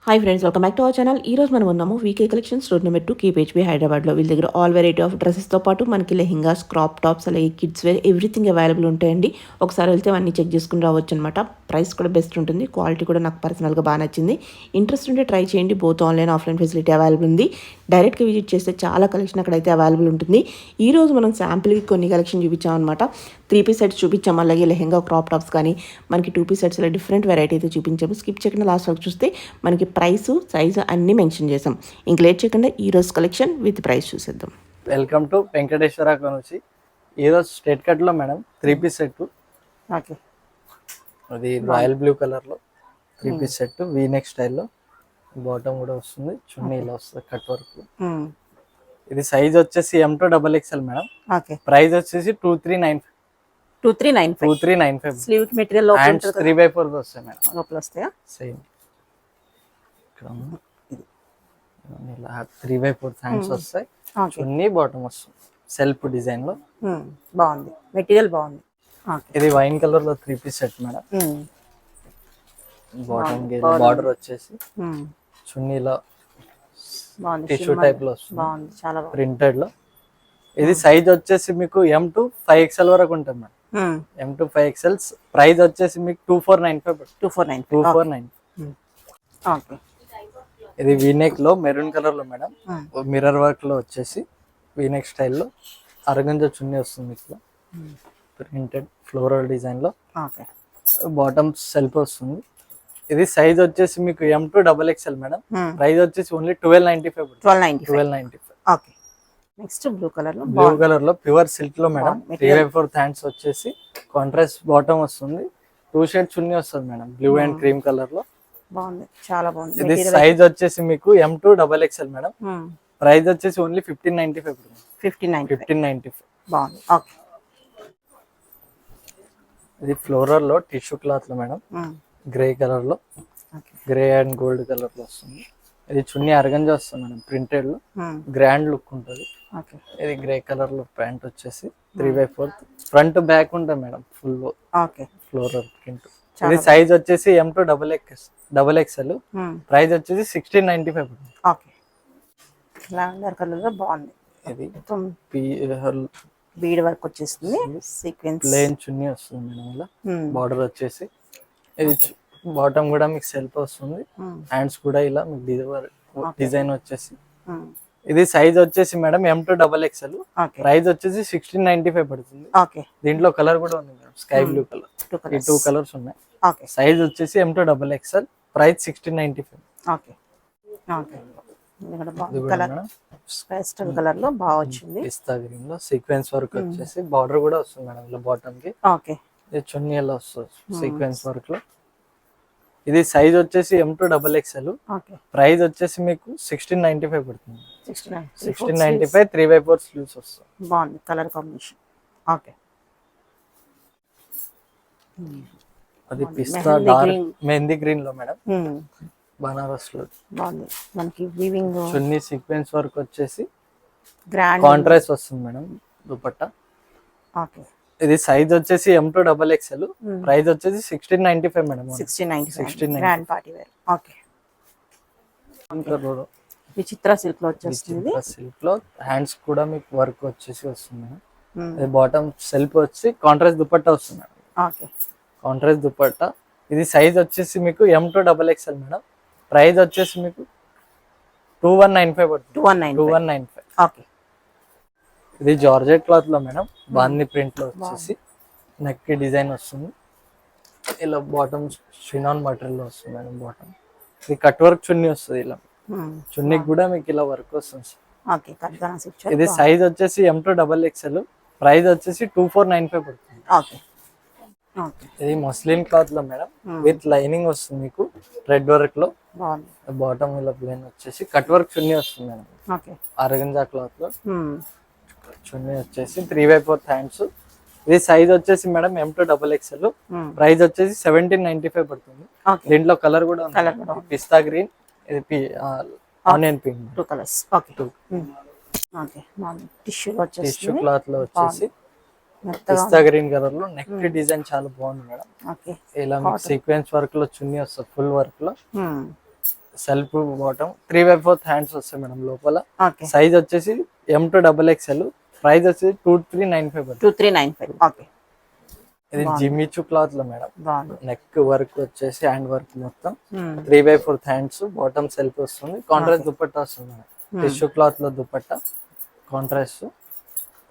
Hi friends, welcome back to our channel. ఈ రోజు మనం ఉన్నాము వీకే కలెక్షన్ స్టోర్ నెంబర్ 2 కేపీహెచ్బీ హైదరాబాద్లో. వీళ్ళ దగ్గర ఆల్ వెరైటీ ఆఫ్ డ్రెస్సెస్తో పాటు మనకి లెహింగాస్, క్రాప్ టాప్స్, అలాగే కిడ్స్ వేర్ ఎవ్రీథింగ్ అవైలబుల్ ఉంటాయండి. ఒకసారి వెళ్తే అన్నీ చెక్ చేసుకుని రావచ్చు అనమాట. ప్రైస్ కూడా బెస్ట్ ఉంటుంది, క్వాలిటీ కూడా నాకు పర్సనల్గా బాగా నచ్చింది. ఇంట్రెస్ట్ ఉంటే ట్రై చేయండి. Both online offline facility available ఉంది. డైరెక్ట్గా విజిట్ చేస్తే చాలా కలెక్షన్ అక్కడైతే అవైలబుల్ ఉంటుంది. ఈ రోజు మనం శాంపిల్కి కొన్ని కలెక్షన్ చూపించాం అనమాట. 3-piece సెట్స్ చూపించాం, అలాగే లెహెంగా, క్రాప్ టాప్స్ కానీ మనకి 2-piece సెట్స్లో డిఫరెంట్ వెరైటీ అయితే చూపించాము. స్కిప్ చేయకుండా లాస్ట్ వరకు చూస్తే మనకి ప్రైస్, సైజు అన్నీ మెన్షన్ చేసాం. ఇంక లేట్ చేయకుండా ఈ రోజు కలెక్షన్ విత్ ప్రైస్ చూసేద్దాం. వెల్కమ్ టు వెంకటేశ్వర నుంచి. ఈరోజు స్ట్రేట్ కట్లో మేడం 3-piece సెట్. ఓకే, అది రాయల్ బ్లూ కలర్లో 3-piece సెట్, వీనెక్ స్టైల్లో. బాటమ్ కూడా వస్తుంది, చున్నీ ఇలా వస్తుంది కట్ వర్క్. ఇది సైజ్ వచ్చేసి M2XXL మేడం. ఓకే, ప్రైస్ వచ్చేసి 2395. 2395 స్లీవ్ మెటీరియల్ హ్యాండ్స్ 3/4 వస్తాయి మేడం. లోపల వస్తాయా? సేమ్ ఇక్కడ ఇలా 3/4 హ్యాండ్స్ వస్తాయి, చున్నీ బాటమ్ వస్తుంది సెల్ఫ్ డిజైన్ లో. బాగుంది, మెటీరియల్ బాగుంది. ఇది వైన్ కలర్ లో 3-piece set madam. Bottom border వచ్చేసి చున్నీలో టిష్యూ టైప్ లో వస్తుంది, చాలా ప్రింటెడ్ లో. ఇది సైజ్ వచ్చేసి మీకు M2-5XL వరకు ఉంటుంది మేడం. M2-5XL. ప్రైస్ వచ్చేసి మీకు 2495. ఓకే, ఇది వీనెక్ లో మెరూన్ కలర్ లో మేడం. మిర్రర్ వర్క్ లో వచ్చేసి వీనెక్ స్టైల్లో అరగంజ చున్నీ వస్తుంది ఇట్లా, ప్రింటెడ్ ఫ్లోరల్ డిజైన్ లో. బాటమ్ సెల్ఫ్ వస్తుంది. ఇది సైజ్ వచ్చేసి మీకు M2XXL మేడం. ప్రైస్ వచ్చేసి only 1295. Okay, next blue colour లో ప్యూర్ సిల్క్ లో మేడం. 3/4 హ్యాండ్స్ వచ్చేసి కాంట్రాస్ట్ బాటమ్ వస్తుంది, 2 షేడ్ చున్నీ వస్తుంది madam, blue and cream colour లో. బాగుంది, చాలా బాగుంది. ఇది సైజ్ వచ్చేసి మీకు M2XXL మేడం. ప్రైస్ వచ్చేసి ఓన్లీ 1595. బాగుంది. ఓకే, ఇది ఫ్లోరల్ లో టిష్యూ క్లాత్ లో మేడం, గ్రే కలర్ లో, గ్రే అండ్ గోల్డ్ కలర్ లో వస్తుంది. ఇది చున్నీ అరగంజా వస్తుంది మేడం, ప్రింటెడ్ లో గ్రాండ్ లుక్ ఉంటుంది. ఇది గ్రే కలర్ లో ప్యాంట్ వచ్చేసి 3/4 ఫ్రంట్ బ్యాక్ ఉంటుంది మేడం, ఫుల్ ఫ్లోరల్ ప్రింట్. ఇది సైజ్ వచ్చేసి M2XXL. ప్రైస్ వచ్చేసి 1695. ఓకే, లావెండర్ కలర్ లో బాగుంది. ఇది బీడ్ వర్క్ వచ్చేస్తుంది, సీక్వెన్స్ ప్లేన్ చున్నీ వస్తుంది మేడం. ఇలా బార్డర్ వచ్చేసి ఇది బాటమ్ కూడా మీకు సెల్ఫ్ వస్తుంది, హ్యాండ్స్ కూడా ఇలా మీకు డిజైన్ వచ్చేసి. ఇది సైజ్ వచ్చేసి మేడం M2XXL. ప్రైస్ వచ్చేసి 1695 పడుతుంది. దీంట్లో కలర్ కూడా ఉంది మేడం, స్కై బ్లూ కలర్. ఈ 2 కలర్స్ ఉన్నాయి. సైజ్ వచ్చేసి M2XXL. ప్రైస్ 1695. పేస్టల్ కలర్ లో బాగా వచ్చింది, పిస్తా గ్రీన్ లో సీక్వెన్స్ వర్క్ వచ్చేసి బార్డర్ కూడా వస్తుంది మేడం ఇలా బాటమ్ కి. ఇది చున్నీ ఎలా వస్తుంది సీక్వెన్స్ వర్క్ లో. ఇది సైజ్ వచ్చేసి M2XXL. ప్రైస్ వచ్చేసి మీకు 1695 పడుతుంది. 1695 3/4 స్లీవ్స్ వస్తుంది. బాగుంది కలర్ కాంబినేషన్. ఓకే, అది పిస్తా డార్క్ మెహందీ గ్రీన్ లో మేడం, బనారస్ లో బాగుంది. మనకి వీవింగ్ చున్నీ సీక్వెన్స్ వర్క్ వచ్చేసి గ్రాండ్ కాంట్రాస్ట్ వస్తుంది మేడం దుపట్టా. ఓకే, ఇది సైజ్ వచ్చేసి M2XXL. ప్రైస్ వచ్చేసి 1695 madam. 1695 grand party wear. Okay, Vichitra silk లో వచ్చేస్తుంది. సిల్క్ లో హ్యాండ్స్ కూడా మీకు వర్క్ వచ్చేసి వస్తుంది మేడం. ఇది బాటమ్ సెల్ఫ్ వచ్చి కాంట్రాస్ట్ దుపట్టా వస్తుంది మేడం. Okay, contrast dupatta. ఇది సైజ్ వచ్చేసి మీకు M2XXL మేడం. ప్రైస్ వచ్చేసి మీకు 2195 పడుతుంది. 2195. ఓకే, ఇది జార్జెట్ క్లాత్ లో మేడం, బాందీ ప్రింట్ లో వచ్చేసి నెక్ కి డిజైన్ వస్తుంది. ఇలా బాటమ్ షినాన్ మెటీరియల్ లో వస్తుంది మేడం బాటమ్. ఇది కట్ వర్క్ చున్నీ వస్తుంది, ఇలా చున్నీకి కూడా మీకు ఇలా వర్క్ వస్తుంది. ఇది సైజ్ వచ్చేసి M2XXL. ప్రైస్ వచ్చేసి 2495 పడుతుంది. ఇది మస్లిన్ క్లాత్ లో మేడం, విత్ లైనింగ్ వస్తుంది మీకు రెడ్ వర్క్ లో. బాటమ్ ఇలా ప్లేన్ వచ్చేసి కట్ వర్క్ చున్నీ వస్తుంది మేడం, ఆర్గంజా క్లాత్ లో. చున్నీ వచ్చేసి 3/4 హ్యాండ్స్. ఇది సైజ్ వచ్చేసి మేడం M2XXL. ప్రైస్ వచ్చేసి 1795 పడుతుంది. దీంట్లో కలర్ కూడా ఉంది, పిస్తా గ్రీన్, ఇది onion pink, 2 colours. Okay, tissue cloth లో వచ్చేసి పిస్తా గ్రీన్ కలర్ లో నెక్ డిజైన్ చాలా బాగుంది మేడం. ఇలా సీక్వెన్స్ వర్క్ లో చున్నీ వస్తుంది, ఫుల్ వర్క్ లో. సెల్ఫ్ బాటమ్ 3/4 హ్యాండ్స్ వస్తాయి మేడం లోపల. ఓకే సైజ్ వచ్చేసి M2XXL, ప్రైస్ వచ్చేసి 2395. 2395. ఓకే ఇది జిమ్మిచు క్లాత్ లో మేడం. బాగుంది. నెక్ వర్క్ వచ్చేసి హ్యాండ్ వర్క్ మొత్తం 3/4 హ్యాండ్స్, బాటమ్ సెల్ఫ్ వస్తుంది. కాంట్రాస్ట్ దుపట్టా వస్తుంది మేడం. టిష్యూ క్లాత్ లో దుపట్టా కాంట్రాస్ట్.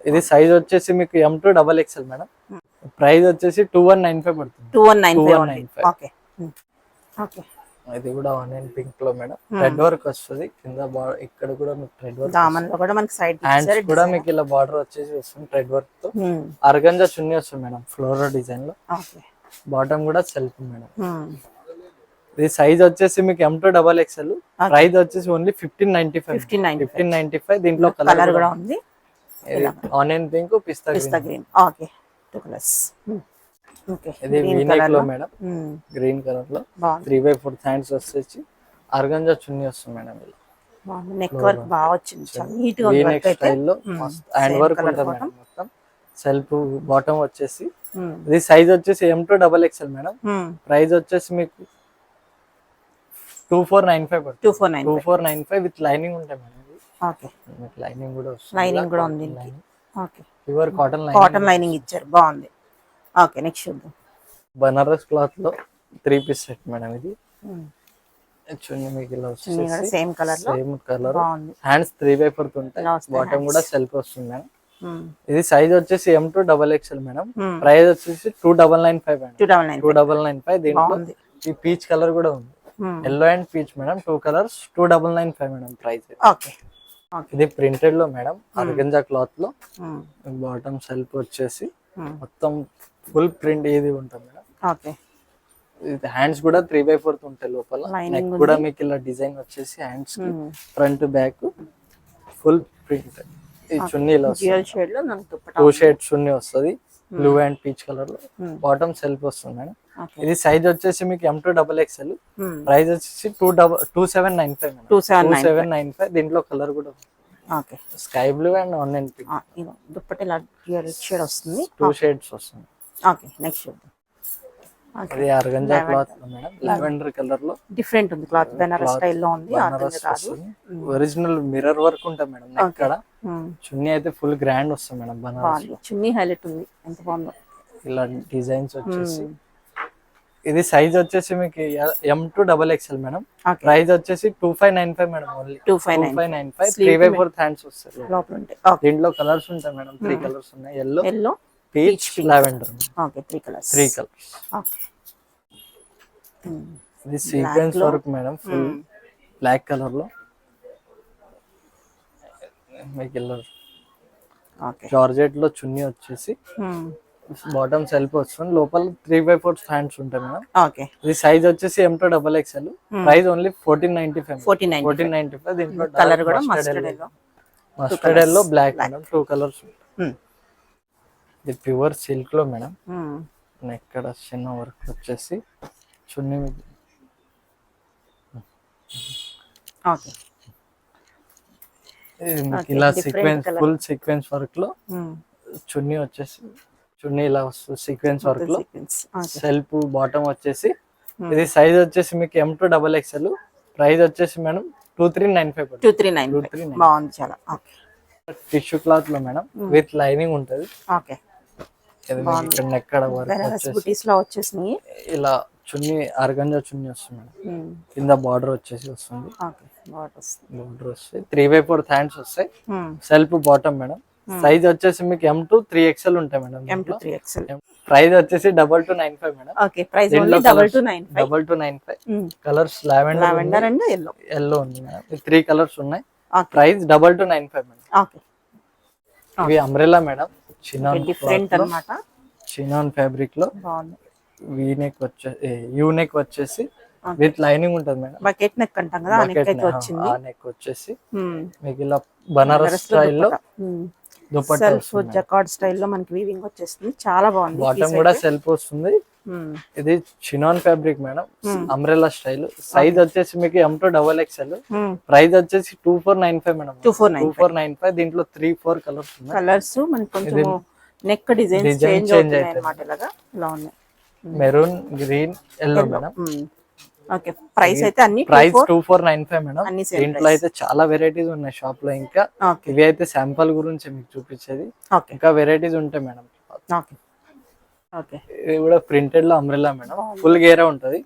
ఇది సైజ్ వచ్చేసి మీకు M2XXL మేడం. ప్రైస్ వచ్చేసి 2195 పడుతుంది. 2195. ఓకే ఓకే ఇది కూడా ఆనియన్ పింక్ లో మేడం. థ్రెడ్ వర్క్ వస్తుంది కింద, ఇక్కడ కూడా మీకు థ్రెడ్ వర్క్. దామన్ లో కూడా మనకి సైడ్ హ్యాండ్స్ కూడా మీకు ఇలా బార్డర్ వచ్చేసి వస్తుంది థ్రెడ్ వర్క్ తో. ఆర్గంజా చున్నీ వస్తుంది మేడం ఫ్లోరల్ డిజైన్ లో. ఓకే బాటమ్ కూడా సెల్ఫ్ మేడం. ఇది సైజ్ వచ్చేసి మీకు M2XXL, ప్రైస్ వచ్చేసి ఓన్లీ 1595. దీంట్లో కలర్ కూడా ఉంది. Onion pink, pista green. Okay two colours. Okay ఇది వీనెక్ లో మేడం, గ్రీన్ కలర్ లో 3/4 హ్యాండ్స్ వచ్చేసి ఆర్గంజా చున్నీ వస్తుంది మేడం. ఇలా నెక్ వర్క్ బాగా వచ్చింది, చాలా నీట్ గా ఉంది. వీనెక్ స్టైల్ లో హ్యాండ్ వర్క్ ఉంటుంది మేడం మొత్తం. సెల్ఫ్ బాటమ్ వచ్చేసి ఇది సైజ్ వచ్చేసి M2XXL మేడం. ప్రైస్ వచ్చేసి మీకు 2495 పడుతుంది. 2495 విత్ లైనింగ్ ఉంటాయి మేడం. ఓకే లైనింగ్ కూడా వస్తుంది. లైనింగ్ కూడా ఉంది. ఓకే ప్యూర్ కాటన్ లైనింగ్ ఇచ్చారు, బాగుంది. ఓకే నెక్స్ట్ చూద్దాం. బనారస్ క్లాత్ లో 3 పీస్ సెట్ మేడం. ఇది చున్నీ మీకు ఇలా వస్తుంది, సేమ్ కలర్ లో, సేమ్ కలర్. బాగుంది. హ్యాండ్స్ 3/4 ఉంటాయి, బాటమ్ కూడా సెల్ఫ్ వస్తుంది మేడం. ఇది సైజ్ వచ్చేసి M2XXL మేడం. ప్రైస్ వచ్చేసి 2995 మేడం. 2995. దీంట్లో ఈ పీచ్ కలర్ కూడా ఉంది, yellow and peach madam. 2 colours 2995 madam price. Okay ఇది ప్రింటెడ్ లో మేడం, ఆర్గంజా క్లాత్ లో. బాటమ్ సెల్ఫ్ వచ్చేసి మొత్తం ఫుల్ ప్రింట్ ఇది ఉంటుంది మేడం. ఓకే హ్యాండ్స్ కూడా 3/4 ఉంటాయి లోపల. నెక్ కూడా మీకు ఇలా డిజైన్ వచ్చేసి హ్యాండ్స్ కి ఫ్రంట్ బ్యాక్ ఫుల్ ప్రింట్. ఈ చున్నీ ఇలా షేడ్ లో 2 షేడ్స్ చున్నీ వస్తుంది, బ్లూ అండ్ పీచ్ కలర్ లో. బాటమ్ సెల్ఫ్ వస్తుంది మేడం. ఇది సైజ్ వచ్చేసి మీకు M2XXL, ప్రైస్ వచ్చేసి 2795 మేడం. 2795. దీంట్లో కలర్ కూడా okay sky blue and onion pink. దుప్పటి ఇలా షేడ్ వస్తుంది, 2 షేడ్స్ వస్తుంది. ఓకే నెక్స్ట్ చూద్దాం. ఇది organza cloth madam, lavender colour లో. డిఫరెంట్ ఉంది క్లాత్, బెనారస్ స్టైల్ లో ఉంది. ఒరిజినల్ మిర్రర్ వర్క్ ఉంటుంది మేడం. ఇక్కడ చున్నీ అయితే ఫుల్ గ్రాండ్ వస్తుంది మేడం. బనారస్ చున్నీ హైలైట్ ఉంది, ఎంత బాగుందో. ఇలా డిజైన్స్ వచ్చేసి ఇది సైజ్ వచ్చేసి మీకు M2XXL మేడం. ప్రైస్ వచ్చేసి 2595 మేడం. ఓన్లీ 2595. 3/4 హ్యాండ్స్ వస్తాయి లోపల ఉంటాయి. దీంట్లో కలర్స్ ఉంటాయి మేడం. 3 కలర్స్ ఉన్నాయి, yellow, peach, lavender. Okay 3 colours. Okay ఇది sequence work madam, full black colour లో. మీకు ఎల్లో జార్జెట్ లో చున్నీ వచ్చేసి బాటమ్ సెల్ఫ్ వస్తుంది, లోపల 3/4 హ్యాండ్స్ ఉంటాయి మేడం. ఓకే ఇది సైజ్ వచ్చేసి M2XXL, ప్రైస్ ఓన్లీ 1495. దీంట్లో కలర్ కూడా mustard yellow, black madam. 2 colours. ఇది ప్యూర్ సిల్క్ లో మేడం. ఇక్కడ చిన్న వర్క్ వచ్చేసి చున్నీ ఓకే ఇలా సీక్వెన్స్, ఫుల్ సీక్వెన్స్ వర్క్ లో చున్నీ వచ్చేసి, చున్నీ ఇలా వస్తుంది సీక్వెన్స్ వర్క్ లో. సెల్ఫ్ బాటమ్ వచ్చేసి ఇది సైజ్ వచ్చేసి మీకు M2XXL, ప్రైస్ వచ్చేసి మేడం 2395. 2395 బాగుంది చాలా. ఓకే టిష్యూ క్లాత్ లో మేడం, విత్ లైనింగ్ ఉంటది. ఓకే ఎక్కడ వర్క్ వచ్చేసి ఇలా చున్నీ ఆర్గంజా చున్నీ వస్తుంది మేడం. కింద బార్డర్ వచ్చేసి వస్తుంది, బార్డర్ వస్తాయి. 3/4 హ్యాండ్స్ వస్తాయి, సెల్ఫ్ బాటమ్ మేడం. సైజ్ వచ్చేసి మీకు M2XXL ఉంటాయి మేడం. M2XXL. ప్రైస్ వచ్చేసి 2295 madam. Okay price only 2295. Colours lavender and yellow ఉంది మేడం. 3 కలర్స్ ఉన్నాయి. Price 2295 madam. ఓకే ఇవి అంబ్రెల్లా మేడం, డిఫరెంట్ అన్నమాట. చినాన్ ఫ్యాబ్రిక్ లో బాగుంది. వీనెక్ వచ్చేసి, యూనెక్ వచ్చేసి విత్ లైనింగ్ ఉంటది మేడం. బకెట్ నెక్ అంటాం కదా, ఆ నెక్ అయితే వచ్చింది. ఆ నెక్ వచ్చేసి మీకు ఇలా బనారస్ స్టైల్ లో దుపట్టా, సెల్ఫ్ జకార్డ్ స్టైల్ లో మనకి వీవింగ్ వచ్చేస్తుంది, చాలా బాగుంది. బాటమ్ కూడా సెల్ఫ్ వస్తుంది. ఇది chinon fabric madam, umbrella style. Size వచ్చేసి మీకు M2XXL, ప్రైస్ వచ్చేసి 2495 మేడం. 2495. దీంట్లో 3-4 కలర్స్ ఉన్నాయి. కలర్స్ మనకి కొంచెం నెక్ డిజైన్ చేంజ్ అవుతాయి అన్నమాట. ఇలా ఉన్నాయి, maroon, green, yellow madam. Okay, price అయితే అన్ని ప్రైస్ 2495 మేడం. అన్ని same దీంట్లో price. అయితే చాలా వెరైటీస్ ఉన్నాయి షాప్ లో. ఇంకా ఓకే ఇవి అయితే శాంపుల్ గురించి మీకు చూపించేది. ఓకే ఇంకా వెరైటీస్ ఉంటాయి మేడం. Okay okay. ఇది కూడా ప్రింటెడ్ లో అంబ్రెల్లా మేడం. ఫుల్ గేరా ఉంటది,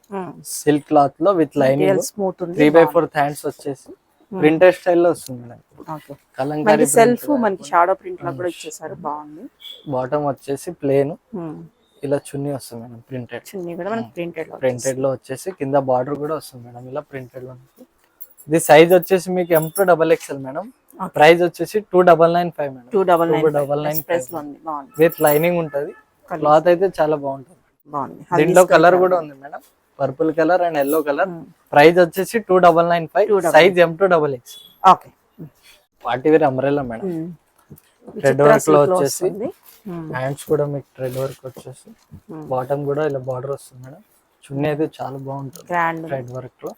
సిల్క్ క్లాత్ లో విత్ లైనింగ్. స్మూత్ ఉంది. 3/4 హ్యాండ్స్ వచ్చేసి ప్రింటెడ్ స్టైల్లో వస్తుంది మేడం. ఓకే, కలంకారీ సెల్ఫ్ మనకి షాడో ప్రింట్ లా కూడా ఇచ్చేసారు, బాగుంది. బాటమ్ వచ్చేసి ప్లేన్, ఇలా చున్నీ వస్తుంది మేడం ప్రింటెడ్. చున్నీ కూడా మనకి ప్రింటెడ్ లో ప్రింటెడ్ లో వచ్చేసి కింద బార్డర్ కూడా వస్తుంది మేడం, ఇలా ప్రింటెడ్ లో. ఇది సైజ్ వచ్చేసి మీకు M2XXL మేడం. ప్రైస్ వచ్చేసి 2995 మేడం. 2995 విత్ లైనింగ్ ఉంటది. క్లాత్ అయితే చాలా బాగుంటుంది. బాగుంది. దీంట్లో కలర్ కూడా ఉంది madam, purple colour and yellow colour. Price వచ్చేసి 2995, size M2XXL. Okay, party wear umbrella madam. Red work లో వచ్చేసి హ్యాండ్స్ కూడా మీకు రెడ్ వర్క్ వచ్చేసి, బాటమ్ కూడా ఇలా బార్డర్ వస్తుంది మేడం. చున్నీ అయితే చాలా బాగుంటుంది రెడ్ వర్క్ లో.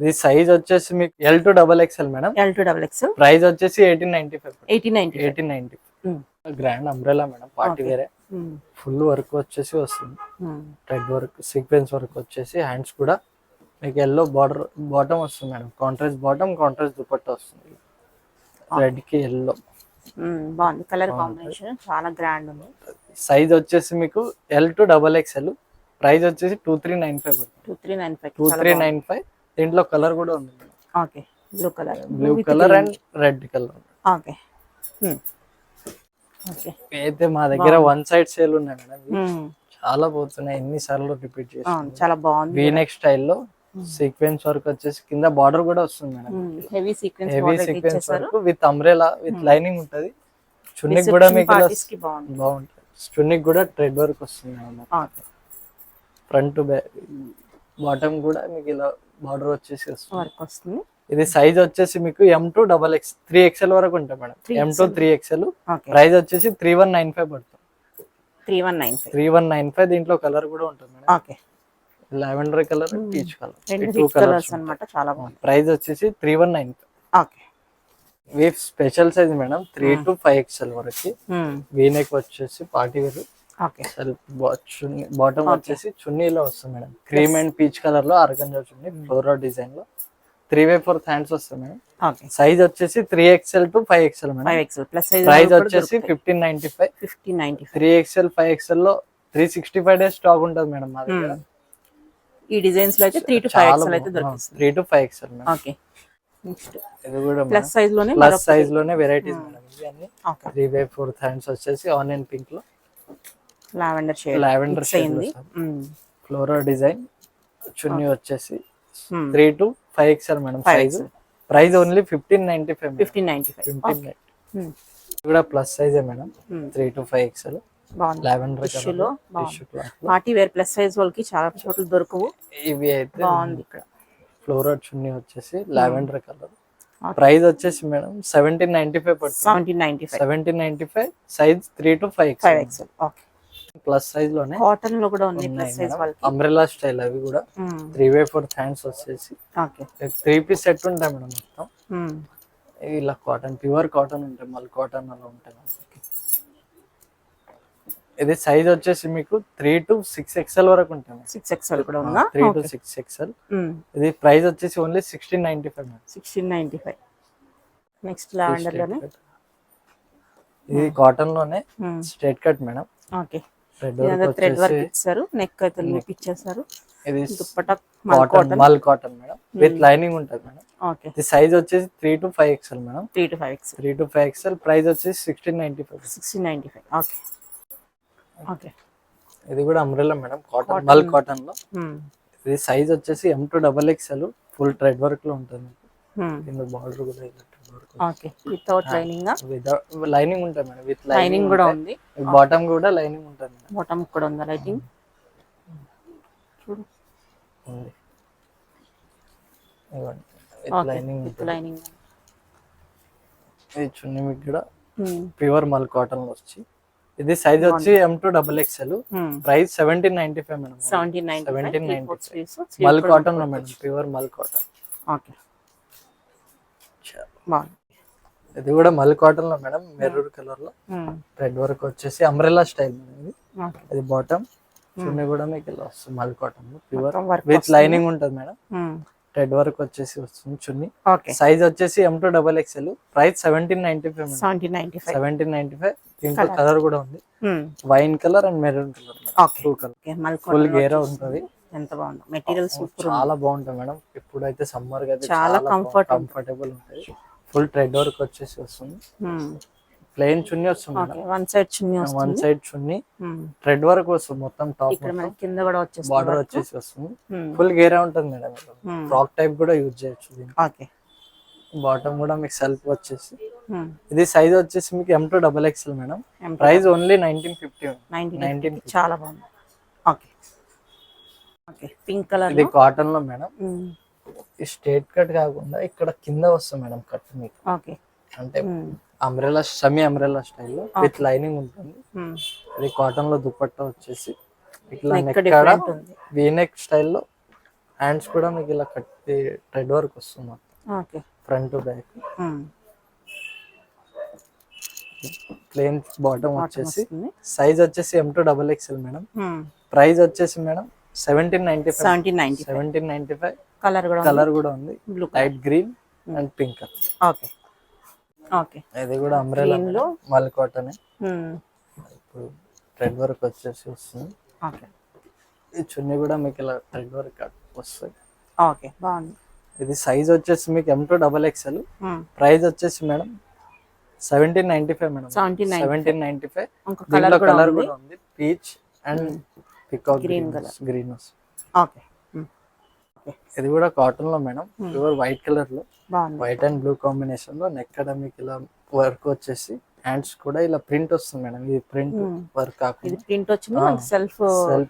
ఇది సైజ్ వచ్చేసి మీకు L2XXL మేడం. L2XXL. ప్రైస్ వచ్చేసి 1895. 1890. గ్రాండ్ అంబ్రెల్లా మేడం, పార్టీ వేరే. ఫుల్ వర్క్ వచ్చేసి వస్తుంది, రెడ్ వర్క్ సీక్వెన్స్ వర్క్ వచ్చేసి. హ్యాండ్స్ కూడా మీకు ఎల్లో బార్డర్, బాటమ్ వస్తుంది madam. Contrast bottom, contrast dupatta వస్తుంది. రెడ్ కి ఎల్లో బాగుంది. కలర్ కాంబినేషన్ చాలా గ్రాండ్ ఉంది. సైజ్ వచ్చేసి మీకు L2XXL. ప్రైస్ వచ్చేసి 2395. 2395. దీంట్లో కలర్ కూడా ఉంది madam. Okay, blue colour and red colour. Okay okay. అయితే మా దగ్గర వన్ సైడ్ సేల్ ఉన్నాయి మేడం. చాలా పోతున్నాయి, ఎన్నిసార్లు రిపీట్ చేస్తాం. చాలా బాగుంది. వీనెక్ స్టైల్లో సీక్వెన్స్ వర్క్ వచ్చేసి కింద బార్డర్ కూడా వస్తుంది madam. Heavy sequence work with umbrella with lining ఉంటది. చున్నీకి కూడా మీకు బాగుంటుంది. చున్నీకి కూడా థ్రెడ్ వర్క్ వస్తుంది మేడం. ఫ్రంట్ బాటమ్ కూడా మీకు ఇలా బార్డర్ వచ్చేసి వస్తుంది. ఇది సైజ్ వచ్చేసి మీకు M2XX 3XL వరకు ఉంటుంది మేడం. M2 3XL. ప్రైస్ వచ్చేసి 3195 పడుతుంది. 3195. దీంట్లో కలర్ కూడా ఉంటుంది madam. Okay, lavender colour, peach colour, two colours అన్నమాట. చాలా బాగుంది. ప్రైస్ వచ్చేసి 3195. ఓకే. ఇవి special size madam, 3 to 5XL వరకు. వీనెక్ వచ్చేసి పార్టీ వేర్. ఓకే, బాటమ్ వచ్చేసి చున్నీలో వస్తుంది madam. Cream and peach colour లో ఆర్గంజా చున్నీ, ఫ్లోరల్ డిజైన్ లో. 3/4 హ్యాండ్స్ వస్తాయి మేడం. సైజ్ వచ్చేసి 3XL to 5XL madam. Price వచ్చేసి 1595. 3XL 5XL లో 365 days స్టాక్ ఉంటుంది మేడం మా దగ్గర. ఈ డిజైన్స్ లో అయితే 3 to 5XL అయితే దొరుకుతుంది. 3 to 5XL madam. Okay, next ఇది కూడా ప్లస్ సైజ్ లోనే వెరైటీస్ మేడం. ఇవి అన్ని 3/4 హ్యాండ్స్ వచ్చేసి ఆనియన్ పింక్ లో lavender shade floral design. Chunni వచ్చేసి 3 to 5XL madam size. Price only 1595. కూడా plus size madam, 3 to 5XL. Lavender party wear plus size వాళ్ళకి చాలా చోట్ల దొరకవు. ఇవి అయితే బాగుంది. ఇక్కడ ఫ్లోరల్ చున్నీ వచ్చేసి లావెండర్ కలర్. ప్రైస్ వచ్చేసి మేడం 1795 పడుతుంది. 1795. Size 3 to 5XL. Okay, plus size లోనే కాటన్ లో కూడా ఉంది ప్లస్ సైజ్ వాళ్ళకి. అంబ్రెల్లా స్టైల్ అవి కూడా 3/4 హ్యాండ్స్ వచ్చేసి. ఓకే, 3 piece సెట్ ఉంటాయి మేడం మొత్తం. ఇలా కాటన్, ప్యూర్ కాటన్ ఉంటాయి, మల్ కాటన్ అలా ఉంటాయి. ఇది సైజ్ వచ్చేసి మీకు 3 to 6XL వరకు ఉంటుంది. 6XL కూడా ఉందా? 3 to 6XL. ఇది ప్రైస్ వచ్చేసి ఓన్లీ 1695 మేడం. 1695. నెక్స్ట్ లావెండర్ లోనే ఇది కాటన్ లోనే straight cut madam. Okay, thread work ఇచ్చారు. నెక్ అయితే లూప్ ఇచ్చేసారు. ఇది దుపట్టా మల్ కాటన్ మేడం, విత్ లైనింగ్ ఉంటుంది మేడం. ఓకే, ఇది సైజ్ వచ్చేసి 3 to 5XL madam. 3 to 5XL. 3 to 5XL. Price వచ్చేసి 1695. Okay okay. ఇది కూడా అంబ్రెల్లా మేడం, కాటన్, మల్ కాటన్ లో. ఇది సైజ్ వచ్చేసి M2XXL. ఫుల్ థ్రెడ్ వర్క్ లో ఉంటుంది. కింద బార్డర్ కూడా ఓకే, వితౌట్ లైనింగ్. లైనింగ్ ఉంటుంది మేడం, విత్ లైనింగ్ కూడా ఉంది. బాటమ్ కూడా లైనింగ్ ఉంటుంది. బాటమ్ కూడా ఉందా లైనింగ్? చూడు, ఉంది. లైనింగ్. ఇది చున్నీ మీకు కూడా ప్యూర్ మల్ కాటన్ లో వచ్చి. ఇది సైజ్ వచ్చి M2XXL. Price 1795 madam. 1795. మల్ కాటన్ లో madam, pure mul cotton. Okay, ఇది కూడా మల్ కాటన్ లో మేడం, మెరూన్ కలర్ లో రెడ్ వర్క్ వచ్చేసి అంబ్రెల్లా స్టైల్ మేడం. ఇది బాటమ్, చున్నీ కూడా మీకు ఇలా వస్తుంది మల్ కాటన్ ప్యూర్ మొత్తం work విత్ వస్తుంది. లైనింగ్ ఉంటుంది మేడం. థ్రెడ్ వర్క్ వచ్చేసి వస్తుంది చున్నీ. ఓకే సైజ్ వచ్చేసి M2XXL. Price 1795 madam. 1795. 1795. దీంట్లో కలర్ కూడా ఉంది, wine colour and maroon colour. Okay two colour okay మల్ ఫుల్ కాటన్ గేరా ఉంటుంది. ఎంత బాగుంది మెటీరియల్ సూపర్ చాలా బాగుంటుంది మేడం. ఇప్పుడైతే సమ్మర్ గా చాలా కంఫర్టబుల్ ఉంటుంది. ఫుల్ థ్రెడ్ వర్క్ వచ్చేసి వస్తుంది. ప్లెయిన్ చున్నీ వస్తుంది మేడం. వన్ సైడ్ చున్నీ వన్ వస్తుంది. సైడ్ చున్నీ థ్రెడ్ వర్క్ వస్తుంది మొత్తం. టాప్ ఇక్కడ మనకి కింద కూడా వచ్చేస్తుంది బార్డర్ వచ్చేసి వస్తుంది. ఫుల్ గేరా ఉంటుంది మేడం. ఫ్రాక్ టైప్ కూడా యూజ్ చేయొచ్చు దీన్ని. ఓకే బాటమ్ కూడా మీకు సెల్ఫ్ వచ్చేసి. ఇది సైజ్ వచ్చేసి మీకు M2XXL మేడం. Price only 1950. చాలా బాగుంది. ఓకే ఓకే పింక్ కలర్ ఇది కాటన్ లో మేడం. ఈ స్ట్రేట్ కట్ కాకుండా ఇక్కడ కింద వస్తుంది మేడం కట్ మీకు. ఓకే అంటే అంబ్రెల్లా సెమీ అంబ్రెల్లా స్టైల్లో విత్ లైనింగ్ ఉంటుంది. ఇది కాటన్ లో దుపట్టా వచ్చేసి ఇట్లా నెక్ కాడ వీనెక్ స్టైల్లో. హ్యాండ్స్ కూడా మీకు ఇలా కట్టి థ్రెడ్ వర్క్ వస్తుంది okay front to back. Plain bottom వచ్చేసి. సైజ్ వచ్చేసి M2XXL మేడం. ప్రైస్ వచ్చేసి మేడం 1795. కలర్ కూడా ఉంది, light green and pink colour. Okay okay ఇది కూడా అంబ్రెల్లా మల్ కాటన్. ఇప్పుడు థ్రెడ్ వర్క్ వచ్చేసి వస్తుంది. ఓకే ఈ చున్నీ కూడా మీకు ఇలా థ్రెడ్ వర్క్ వస్తుంది. ఓకే బాగుంది. ఇది సైజ్ వచ్చేసి మీకు M2XXL. ప్రైస్ వచ్చేసి మేడం 1795 మేడం. 1795. దీంట్లో కలర్ కూడా ఉంది, పీచ్ అండ్ పికాక్ గ్రీన్ వస్తుంది. ఓకే ఇది కూడా కాటన్ లో మేడం. ప్యూర్ వైట్ కలర్ లో, బాగుంది. వైట్ అండ్ బ్లూ కాంబినేషన్ లో. నెక్ కాడ మీకు ఇలా వర్క్ వచ్చేసి హ్యాండ్స్ కూడా ఇలా ప్రింట్ వస్తుంది మేడం. ఇది ప్రింట్ వర్క్ కాకుండా ప్రింట్ వచ్చింది, సెల్ఫ్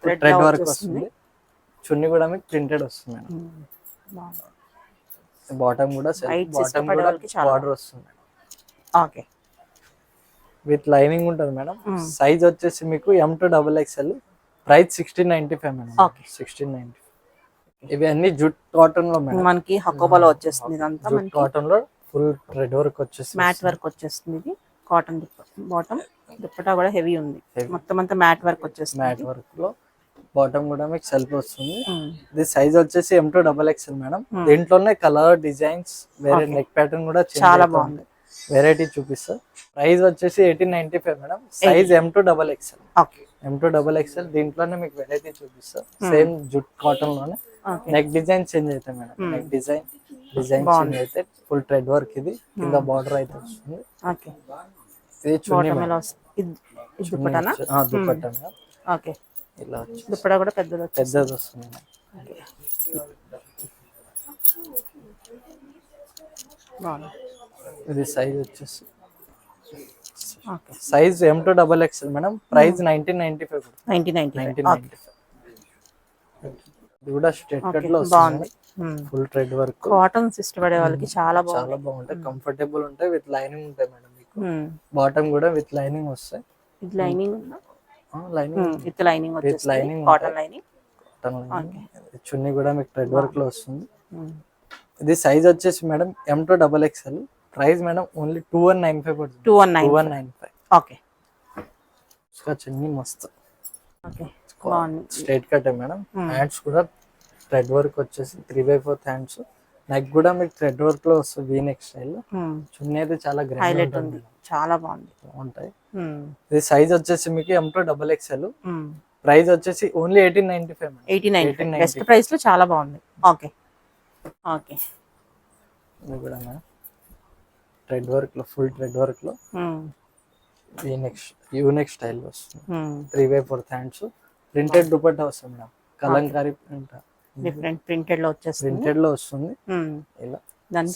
థ్రెడ్ వర్క్ వస్తుంది. చున్నీ కూడా మీకు ప్రింటెడ్ వస్తుంది మేడం. బాటమ్ కూడా బాటమ్ కూడా బార్డర్ వస్తుంది మేడం. ఓకే విత్ లైనింగ్ ఉంటుంది మేడం. సైజ్ వచ్చేసి మీకు M2XXL. Price 1695 madam. 1695. ఇవి అన్ని జూట్ కాటన్ లో మేడం. మనకి హకోబాలో వచ్చేస్తుంది. ఇదంతా జూట్ కాటన్ లో ఫుల్ థ్రెడ్ వర్క్ వచ్చేసి మ్యాట్ వర్క్ వచ్చేస్తుంది. ఇది కాటన్ బాటమ్, దుప్పటా కూడా హెవీ ఉంది. మొత్తం అంతా మ్యాట్ వర్క్ వచ్చేస్తుంది. మ్యాట్ వర్క్ లో బాటమ్ కూడా మీకు సెల్ఫ్ వస్తుంది. ఇది సైజ్ వచ్చేసి M2XXL మేడం. దీంట్లోనే కలర్ డిజైన్స్ వేరే నెక్ ప్యాటర్న్ కూడా చాలా బాగుంది. వెరైటీ చూపిస్తా. ప్రైస్ వచ్చేసి 1895 madam. Size M2XXL. Okay M2XXL. దీంట్లోనే మీకు వెరైటీ చూపిస్తా. సేమ్ జూట్ కాటన్ లోనే నెక్ డిజైన్ చేంజ్ అవుతాయి మేడం. నెక్ డిజైన్ చేంజ్ అయితే ఫుల్ థ్రెడ్ వర్క్. ఇది కింద బార్డర్ అయితే వస్తుంది. ఓకే ఇది చున్నీ దుప్పటానా? దుపట్టా మేడం. ఓకే ఇలా వచ్చి దుప్పటా కూడా పెద్దది వస్తుంది మేడం. బాగుంది. ఇది సైజ్ వచ్చేసి okay size M2XXL madam. Price 1995. 1995. ఇది కూడా స్ట్రెట్ కట్ లో బాగుంది. Full thread work. కాటన్స్ ఇష్టపడే వాళ్ళకి చాలా చాలా బాగుంటాయి, కంఫర్టబుల్ ఉంటాయి. విత్ లైనింగ్ ఉంటాయి మేడం. మీకు బాటమ్ కూడా విత్ లైనింగ్ వస్తాయి. With lining with lining cotton lining. Chunni కూడా మీకు థ్రెడ్ వర్క్ లో వస్తుంది. ఇది సైజ్ వచ్చేసి madam M2XXL. Price madam only 2195 పడుతుంది. 2195. ఓకే చున్నీ మస్తు. Okay straight cut madam. Hands కూడా థ్రెడ్ వర్క్ వచ్చేసి 3/4 హ్యాండ్స్. నెక్ కూడా మీకు థ్రెడ్ వర్క్ లో వస్తుంది, వీ నెక్ స్టైల్. చున్నీ అయితే చాలా హైలైట్ ఉంది, చాలా బాగుంది. బాగుంటాయి. ఇది సైజ్ వచ్చేసి మీకు M2XXL. ప్రైస్ వచ్చేసి ఓన్లీ 1895. 1895 బెస్ట్ ప్రైస్ లో చాలా బాగుంది. ఓకే ఓకే ఇది కూడా మేడం థ్రెడ్ వర్క్ లో, ఫుల్ థ్రెడ్ వర్క్ లో యూనెక్ స్టైల్ వస్తుంది. 3/4 హ్యాండ్స్. ప్రింటెడ్ దుపట్టా వస్తుంది madam. Kalamkari print different printed లో వచ్చేస్తుంది. ప్రింటెడ్ లో వస్తుంది. ఇలా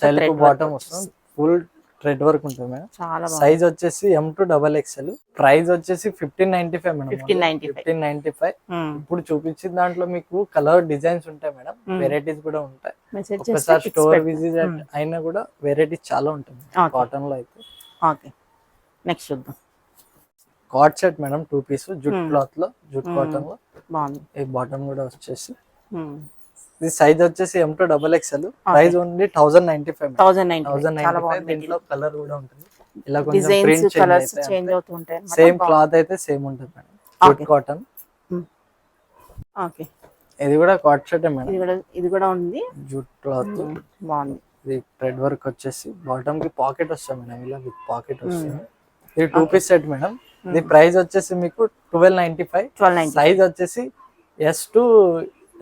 సెల్ఫ్ బాటమ్ వస్తుంది. ఫుల్ థ్రెడ్ వర్క్ ఉంటుంది మేడం. చాలా సైజ్ వచ్చేసి M2XXL. ప్రైస్ వచ్చేసి 1595 మేడం. 1595. ఇప్పుడు చూపించిన దాంట్లో మీకు కలర్ డిజైన్స్ ఉంటాయి మేడం. వెరైటీస్ కూడా ఉంటాయి. ఒకసారి స్టోర్ విజిట్ అయినా కూడా వెరైటీస్ చాలా ఉంటుంది కాటన్ లో అయితే. ఓకే నెక్స్ట్ చూద్దాం. Cot set madam, 2 piece jute cloth లో, జూట్ కాటన్ లో బాగుంది. ఈ బాటమ్ కూడా వచ్చేసి. ఇది సైజ్ వచ్చేసి M2XXL. Price only 1095. 1095. దీంట్లో కలర్ కూడా ఉంటుంది. ఇలా కొంచెం ప్రింట్ చేంజ్ అవుతూ ఉంటాయి. సేమ్ క్లాత్ అయితే సేమ్ ఉంటుంది మేడం. Jute cotton. ఓకే, ఇది కూడా కాట్ షర్ట్ మేడం, ఇది కూడా ఉంది. Jute cloth. బాగుంది. ఇది థ్రెడ్ వర్క్ వచ్చేసి బాటమ్ కి పాకెట్ వస్తుంది మేడం, ఇలా విత్ పాకెట్ వస్తుంది. ఇది 2 పీస్ సెట్ మేడం. ఇది ప్రైస్ వచ్చేసి మీకు 1295. 1295. సైజ్ వచ్చేసి S to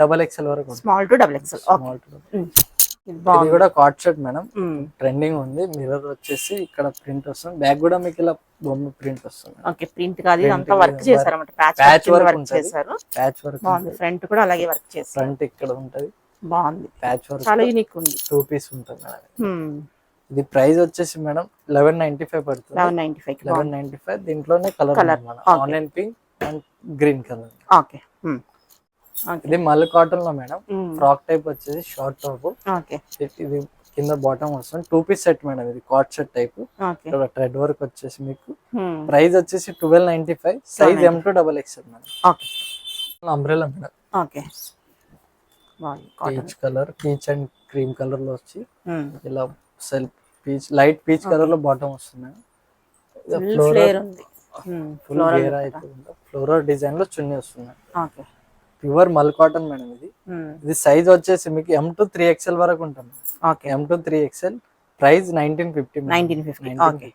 XXL వరకు ఉంటుంది. Small to double XL. Okay, Small to- ఇది కూడా కాట్ షర్ట్ మేడం, ట్రెండింగ్ ఉంది. మిర్రర్ వచ్చేసి ఇక్కడ ప్రింట్ వస్తుంది, బ్యాక్ కూడా మీకు ఇలా బొమ్మ ప్రింట్ వస్తుంది. ఓకే, ప్రింట్ కాదు, ఇదంతా వర్క్ చేశారు అన్నమాట. ప్యాచ్ వర్క్ వర్క్ చేశారు. ప్యాచ్ వర్క్ బాగుంది. ఫ్రంట్ కూడా అలాగే వర్క్ చేశారు. ఫ్రంట్ ఇక్కడ ఉంటది, బాగుంది. ప్యాచ్ వర్క్ చాలా యూనిక్ ఉంది. 2 పీస్ ఉంటుంది మేడం. ఇది ప్రైస్ వచ్చేసి మేడం 1195 పడుతుంది. 1195. 1195. దీంట్లోనే colour onion pink and green colour. Okay, ఇది మల్ కాటన్ లో మేడం, ఫ్రాక్ టైప్ వచ్చేసి షార్ట్ టాప్. ఓకే, ఇది కింద బాటమ్ వస్తుంది. 2 పీస్ సెట్ మేడం, ఇది కాట్ షర్ట్ టైప్. ఓకే, ఇక్కడ థ్రెడ్ వర్క్ వచ్చేసి మీకు ప్రైస్ వచ్చేసి 1295. Size M to XXL madam. Okay, umbrella madam. Okay, బాగుంది. Peach colour, peach and cream colour లో వచ్చి ఇలా self peach, light peach colour లో బాటమ్ వస్తుంది మేడం. ఫ్లేర్ ఉంది. ఫుల్ గేరా అయితే ఫ్లోరల్ డిజైన్ లో చున్నీ వస్తుంది. Okay, pure mul cotton madam. ఇది సైజ్ వచ్చేసి మీకు M to 3XL వరకు ఉంటుంది. Okay, M to 3XL. Price 1950. 1950. Okay,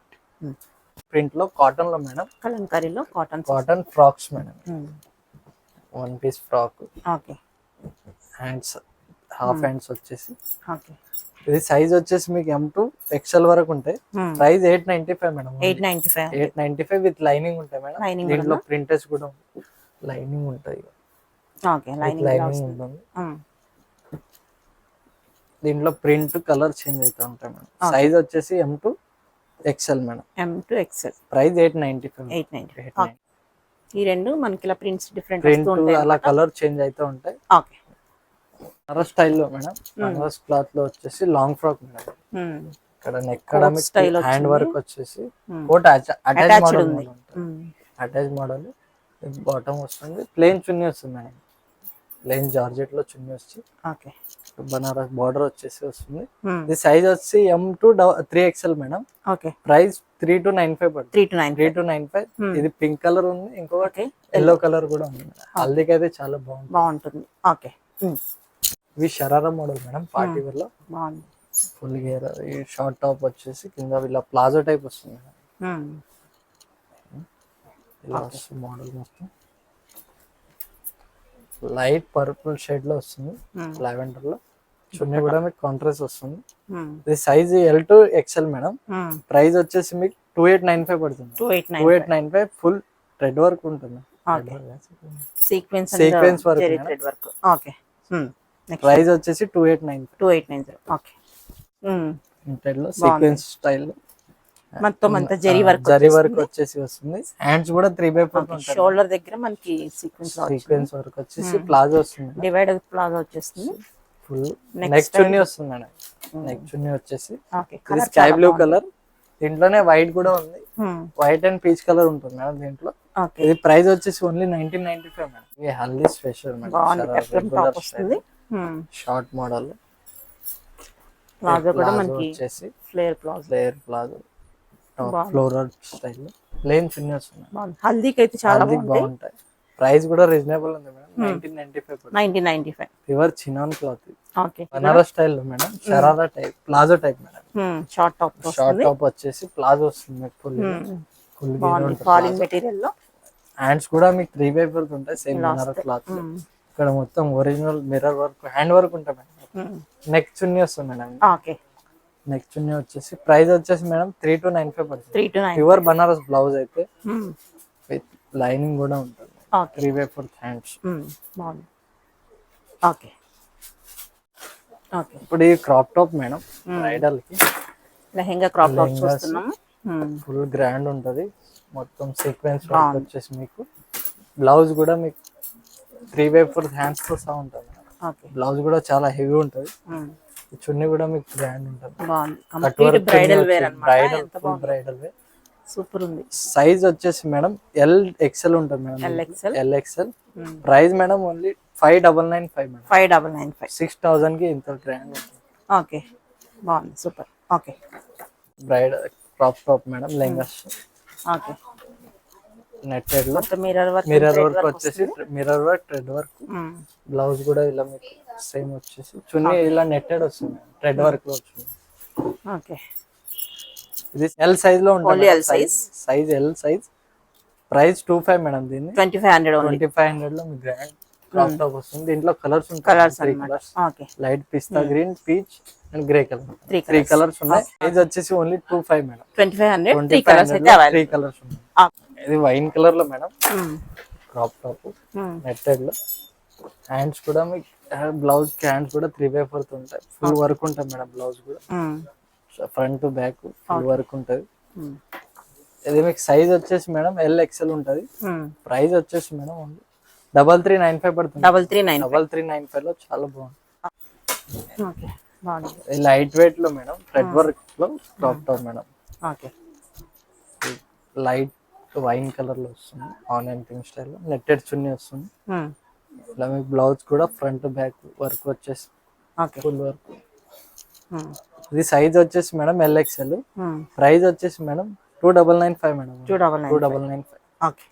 print లో కాటన్ లో మేడం, కలంకారీలో cotton frocks madam. 1 piece frock, okay, hands half hands వచ్చేసి. ఓకే, ఇది సైజ్ వచ్చేసి మీకు M to XL వరకు ఉంటాయి. Price 895 madam. 895. 895 విత్ లైనింగ్ ఉంటాయి మేడం. దీంట్లో ప్రింటెస్ కూడా లైనింగ్ ఉంటాయి. ఓకే, లైనింగ్ ఉంటుంది. దీంట్లో ప్రింట్ కలర్ చేంజ్ అవుతూ ఉంటాయి మేడం. సైజ్ వచ్చేసి M to XL madam. M to XL. Price 895. 895. ఈ రెండు మనకి ఇలా ప్రింట్స్ డిఫరెంట్ ప్రింట్ అలా కలర్ చేంజ్ అవుతూ ఉంటాయి. ఓకే, బనారస్ స్టైల్లో మేడం, బనారస్ క్లాత్ లో వచ్చేసి లాంగ్ ఫ్రాక్ మేడం. ఇక్కడ నెక్ స్టైల్ హ్యాండ్ వర్క్ వచ్చేసి coat attach model attach model. Bottom వస్తుంది, ప్లెయిన్ చున్నీ వస్తుంది మేడం. ప్లెయిన్ జార్జెట్ లో చున్నీ వచ్చి ఓకే, బనారస్ బార్డర్ వచ్చేసి వస్తుంది. ఇది సైజ్ వచ్చి M to 3XL madam. Okay, price 3295 పడుతుంది. 3295. ఇది పింక్ కలర్ ఉంది, ఇంకొకటి ఎల్లో కలర్ కూడా ఉంది. హల్దీకి అయితే చాలా బాగుంటుంది. ఓకే, ఇవి sharara model madam, party wear లో బాగుంది. Full gear. ఈ షార్ట్ టాప్ వచ్చేసి కింద ఇలా ప్లాజో టైప్ వస్తుంది మేడం. ఇలా వస్తుంది మోడల్ మొత్తం. లైట్ పర్పుల్ షేడ్ లో వస్తుంది, లావెండర్ లో. చున్నీ కూడా మీకు కాంట్రాస్ట్ వస్తుంది. ఇది size L to XL madam. Price వచ్చేసి మీకు 2895 పడుతుంది. 2895. ఫుల్ థ్రెడ్ వర్క్ ఉంటుంది. Sequence work. ఓకే, ప్రైస్ వచ్చేసి 2890. ఓకే, లో సీక్వెన్స్ స్టైల్ మొత్తం అంతా జరీ వర్క్ వచ్చేసి వస్తుంది. హ్యాండ్స్ కూడా 3/4 ఉంటాయి. షోల్డర్ దగ్గర మనకి సీక్వెన్స్ వర్క్ వచ్చేసి ప్లాజో వస్తుంది, డివైడర్ ప్లాజో వచ్చేస్తుంది. ఫుల్ నెక్ చున్నీ వస్తుంది మేడం. నెక్ చున్నీ వచ్చేసి ఇది స్కై బ్లూ కలర్. దీంట్లోనే వైట్ కూడా ఉంది, వైట్ అండ్ పీచ్ కలర్ ఉంటుంది మేడం దీంట్లో. ఇది ప్రైస్ వచ్చేసి ఓన్లీ 1995 మేడం. ఇది haldi special madam. Short model palazzo కూడా మనకి వచ్చేసి flare palazzo floral style plain chunni వస్తుంది. హల్దీకి అయితే చాలా బాగుంటాయి. ప్రైస్ కూడా రీజనబుల్ ఉంది madam. 1995. Pure chinon cloth. Okay, Banaras style లో madam, sharara type palazzo type madam. Short top వచ్చేసి ప్లాజో వస్తుంది. ఫుల్ ఫాలింగ్ మెటీరియల్ లో హ్యాండ్స్ కూడా మీకు 3/4 ఉంటాయి. Same Banaras cloth. ఇక్కడ మొత్తం original mirror work, hand work ఉంటాయి మేడం. నెక్ చున్నీ వస్తుంది మేడం. ఓకే, నెక్ చున్నీ వచ్చేసి ప్రైస్ వచ్చేసి మేడం 3295 పడుతుంది. 3295. ప్యూర్ బనారస్ బ్లౌజ్ అయితే విత్ లైనింగ్ కూడా ఉంటుంది. 3/4 హ్యాండ్స్. బాగుంది. Okay, okay. ఇప్పుడు ఈ క్రాప్ టాప్ మేడం, బ్రైడల్ కి లెహంగా క్రాప్ టాప్ చూస్తున్నాము. ఫుల్ గ్రాండ్ ఉంటది. మొత్తం సీక్వెన్స్ వర్క్ వచ్చేసి మీకు బ్లౌజ్ కూడా మీకు 3/4 హ్యాండ్స్ తో సహా ఉంటుంది. బ్లౌజ్ కూడా చాలా హెవీ ఉంటది. చున్నీ కూడా మీకు గ్రాండ్ ఉంటుంది. Bridal wear bridal wear super ఉంది. సైజ్ వచ్చేసి మేడం LXL ఉంటుంది madam. LXL. Price madam only 5995 madam. 5995. 6000 కి ఇంత గ్రాండ్ ఉంటుంది. ఓకే, బాగుంది. Super. Okay, bridal crop top madam, lehengas. Okay, netted లో మొత్తం మిర్రర్ వర్క్ మిర్రర్ వర్క్ వచ్చేసి mirror work thread work, blouse కూడా ఇలా మీకు సేమ్ వచ్చేసి, చున్నీ ఇలా నెట్టెడ్ వస్తుంది థ్రెడ్ వర్క్ లో వచ్చింది. ఓకే, ఇది ఎల్ సైజ్ లో ఉంటుంది, Only L size. Size L size. Price 25 madam. దీన్ని 2500 ఓన్లీ. 2500 లో మీకు గ్రాండ్ క్రాప్ టాప్ వస్తుంది. దీంట్లో కలర్స్ ఉంటాయి, కలర్స్ 3 అన్నమాట. Colours, okay, light pista green, peach and grey colour. 3 3 colours ఉన్నాయి. సైజ్ వచ్చేసి ఓన్లీ 25 మేడం. 2500 3 కలర్స్ అయితే 3 అవైలబుల్. కలర్స్ ఉన్నాయి. ఇది వైన్ కలర్ లో మేడం, క్రాప్ టాప్ నెట్టెడ్ లో. హ్యాండ్స్ కూడా మీకు బ్లౌజ్ కి హ్యాండ్స్ కూడా 3/4 ఉంటాయి, ఫుల్ వర్క్ ఉంటుంది మేడం. బ్లౌజ్ కూడా front to back full work ఉంటుంది. ఇది మీకు సైజ్ వచ్చేసి మేడం ఎల్ ఎక్స్ఎల్ ఉంటుంది. ప్రైస్ వచ్చేసి మేడం ఓన్లీ 3395 పడుతుంది. 3395 లో చాలా బాగుంది. ఓకే, బాగుంది. లైట్ వెయిట్ లో మేడం, థ్రెడ్ వర్క్ లో crop top madam. Okay, light wine colour లో వస్తుంది, ఆనియన్ పింక్ స్టైల్ లో. నెట్టెడ్ చున్నీ వస్తుంది. ఇలా మీకు బ్లౌజ్ కూడా ఫ్రంట్ బ్యాక్ వర్క్ వచ్చేసి ఓకే, ఫుల్ వర్క్. ఇది సైజ్ వచ్చేసి మేడం ఎల్ ఎక్స్ఎల్. ప్రైస్ వచ్చేసి madam 2995 madam. 2995. Okay,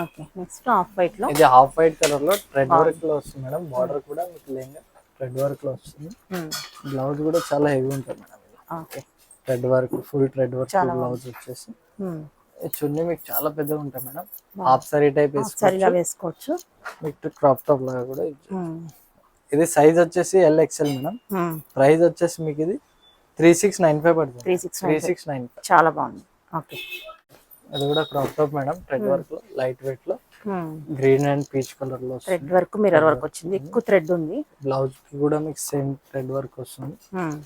okay. Next off white లో, ఇది హాఫ్ వైట్ కలర్ లో థ్రెడ్ వర్క్ లో వస్తుంది మేడం. బార్డర్ కూడా మీకు లేంగా థ్రెడ్ వర్క్ లో వస్తుంది. బ్లౌజ్ కూడా చాలా హెవీ ఉంటుంది madam. Okay, thread work, full thread work blouse వచ్చేసి. ఈ చున్నీ మీకు చాలా పెద్దగా ఉంటాయి మేడం. హాఫ్ సారీ టైప్ సరిగా వేసుకోవచ్చు. మీకు క్రాప్ టాప్ లాగా కూడా. ఇది సైజ్ వచ్చేసి ఎల్ ఎక్స్ఎల్ మేడం. ప్రైస్ వచ్చేసి మీకు ఇది 3695 పడుతుంది. 3695. చాలా బాగుంది. ఓకే, అది కూడా crop top madam, thread work లో, లైట్ వెయిట్ లో, గ్రీన్ అండ్ పీచ్ కలర్ లో. థ్రెడ్ వర్క్, మిర్రర్ వర్క్ వచ్చింది, ఎక్కువ థ్రెడ్ ఉంది. బ్లౌజ్ కి కూడా మీకు సేమ్ థ్రెడ్ వర్క్ వస్తుంది.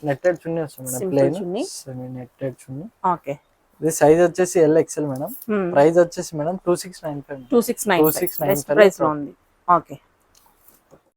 నెట్టెడ్ చున్నీ వస్తుంది మేడం, ప్లెయిన్ సెమీ నెట్టెడ్ చున్నీ. ఓకే, ఇది సైజ్ వచ్చేసి ఎల్ ఎక్స్ఎల్ మేడం. ప్రైస్ వచ్చేసి మేడం 2695. 2695 ప్రైస్ లో ఉంది. ఓకే,